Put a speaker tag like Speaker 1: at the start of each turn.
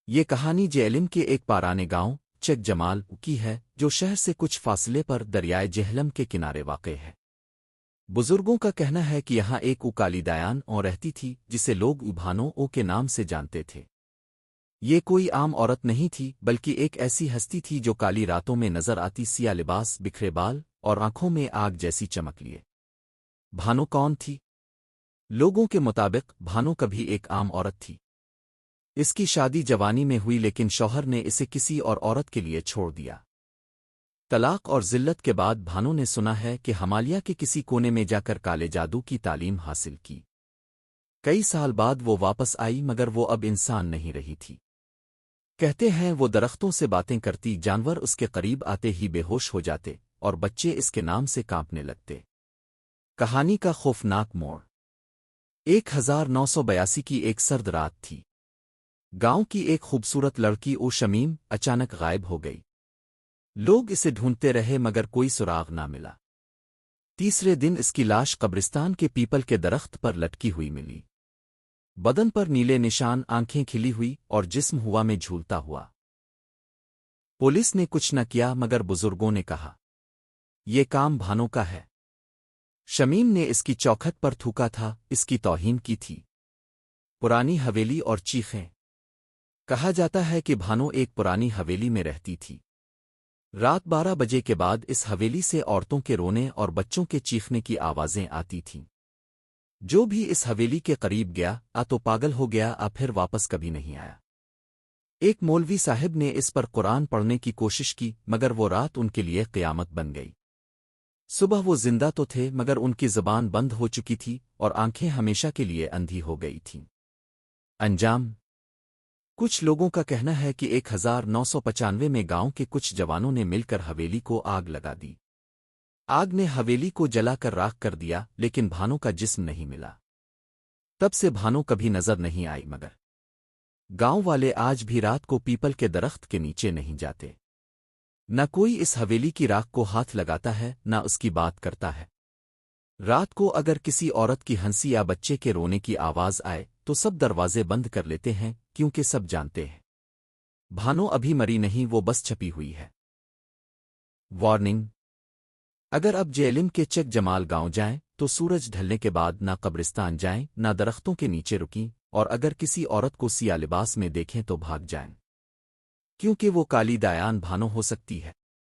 Speaker 1: یہ کہانی جہلم کے ایک پارانے گاؤں چک جمال کی ہے جو شہر سے کچھ فاصلے پر دریائے جہلم کے کنارے واقع ہے۔ بزرگوں کا کہنا ہے کہ یہاں ایک کالی دایان اور رہتی تھی جسے لوگ بھانو او کے نام سے جانتے تھے۔ یہ کوئی عام عورت نہیں تھی بلکہ ایک ایسی ہستی تھی جو کالی راتوں میں نظر آتی، سیاہ لباس، بکھرے بال اور آنکھوں میں آگ جیسی چمک لیے۔ بھانو کون تھی؟ لوگوں کے مطابق بھانو کبھی ایک عام عورت تھی۔ اس کی شادی جوانی میں ہوئی لیکن شوہر نے اسے کسی اور عورت کے لیے چھوڑ دیا۔ طلاق اور ذلت کے بعد بھانو نے سنا ہے کہ ہمالیہ کے کسی کونے میں جا کر کالے جادو کی تعلیم حاصل کی۔ کئی سال بعد وہ واپس آئی مگر وہ اب انسان نہیں رہی تھی۔ کہتے ہیں وہ درختوں سے باتیں کرتی، جانور اس کے قریب آتے ہی بے ہوش ہو جاتے اور بچے اس کے نام سے کانپنے لگتے۔ کہانی کا خوفناک موڑ 1982 کی ایک سرد رات تھی۔ گاؤں کی ایک خوبصورت لڑکی او شمیم اچانک غائب ہو گئی۔ لوگ اسے ڈھونڈتے رہے مگر کوئی سراغ نہ ملا۔ تیسرے دن اس کی لاش قبرستان کے پیپل کے درخت پر لٹکی ہوئی ملی۔ بدن پر نیلے نشان، آنکھیں کھلی ہوئی اور جسم ہوا میں جھولتا ہوا۔ پولیس نے کچھ نہ کیا مگر بزرگوں نے کہا یہ کام بھانو کا ہے۔ شمیم نے اس کی چوکھٹ پر تھوکا تھا، اس کی توہین کی تھی۔ پرانی حویلی اور چیخیں۔ کہا جاتا ہے کہ بھانو ایک پرانی حویلی میں رہتی تھی۔ رات 12 بجے کے بعد اس حویلی سے عورتوں کے رونے اور بچوں کے چیخنے کی آوازیں آتی تھیں۔ جو بھی اس حویلی کے قریب گیا تو پاگل ہو گیا، پھر واپس کبھی نہیں آیا۔ ایک مولوی صاحب نے اس پر قرآن پڑھنے کی کوشش کی مگر وہ رات ان کے لیے قیامت بن گئی۔ صبح وہ زندہ تو تھے مگر ان کی زبان بند ہو چکی تھی اور آنکھیں ہمیشہ کے لیے اندھی ہو گئی تھیں۔ انجام کچھ لوگوں کا کہنا ہے کہ 1995 میں گاؤں کے کچھ جوانوں نے مل کر حویلی کو آگ لگا دی۔ آگ نے حویلی کو جلا کر راکھ کر دیا لیکن بھانو کا جسم نہیں ملا۔ تب سے بھانو کبھی نظر نہیں آئی مگر گاؤں والے آج بھی رات کو پیپل کے درخت کے نیچے نہیں جاتے۔ نہ کوئی اس حویلی کی راکھ کو ہاتھ لگاتا ہے نہ اس کی بات کرتا ہے۔ رات کو اگر کسی عورت کی ہنسی یا بچے کے رونے کی آواز آئے تو سب دروازے بند کر لیتے ہیں کیونکہ سب جانتے ہیں بھانو ابھی مری نہیں، وہ بس چھپی ہوئی ہے۔ وارننگ: اگر اب جہلم کے چک جمال گاؤں جائیں تو سورج ڈھلنے کے بعد نہ قبرستان جائیں نہ درختوں کے نیچے رکیں، اور اگر کسی عورت کو سیاہ لباس میں دیکھیں تو بھاگ جائیں، کیونکہ وہ کالی دایان بھانو ہو سکتی ہے۔